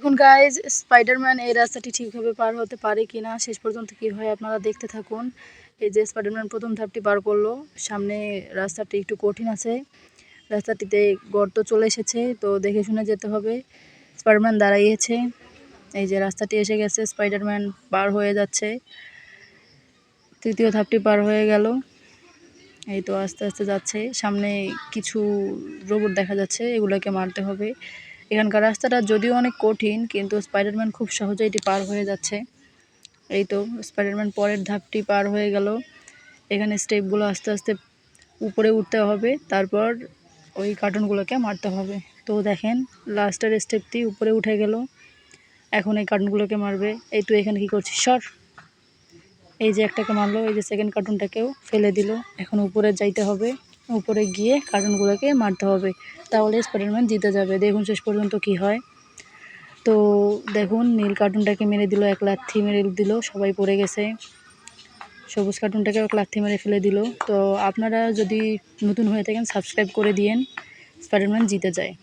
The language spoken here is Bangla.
দেখুন গাইজ, স্পাইডারম্যান এই রাস্তাটি ঠিকভাবে পার হতে পারে কিনা, শেষ পর্যন্ত কি হয় আপনারা দেখতে থাকুন। এই যে স্পাইডারম্যান প্রথম ধাপটি পার করলো। সামনে রাস্তাটি একটু কঠিন আছে, রাস্তাটিতে গর্ত চলে এসেছে, তো দেখে শুনে যেতে হবে। স্পাইডারম্যান দাঁড়িয়েছে, এই যে রাস্তাটি এসে গেছে, স্পাইডারম্যান পার হয়ে যাচ্ছে। তৃতীয় ধাপটি পার হয়ে গেল, এই তো আস্তে আস্তে যাচ্ছে। সামনে কিছু রোবট দেখা যাচ্ছে, এগুলোকে মারতে হবে। এখানকার রাস্তাটা যদিও অনেক কঠিন, কিন্তু স্পাইডারম্যান খুব সহজে এটি পার হয়ে যাচ্ছে। এই তো স্পাইডারম্যান পরের ধাপটি পার হয়ে গেল। এখানে স্টেপগুলো আস্তে আস্তে উপরে উঠতে হবে, তারপর ওই কার্টুনগুলোকে মারতে হবে। তো দেখেন লাস্টের স্টেপটি উপরে উঠে গেল, এখন এই কার্টুনগুলোকে মারবে। এই তো এখানে কি করছিস, সর। এই যে একটাকে মারলো, এই যে সেকেন্ড কার্টুনটাকেও ফেলে দিল। এখন উপরে যাইতে হবে, উপরে গিয়ে কার্টুনগুলোকে মারতে হবে, তাহলে স্পাইডারম্যান জিতে যাবে। দেখুন শেষ পর্যন্ত কি হয়। তো দেখুন নীল কার্টুনটাকে মেরে দিল, এক লাথি মেরে দিল, সবাই পড়ে গেছে। সবুজ কার্টুনটাকেও এক লাথি মেরে ফেলে দিল। তো আপনারা যদি নতুন হয়ে থাকেন সাবস্ক্রাইব করে দিয়েন, স্পাইডারম্যান জিতে যায়।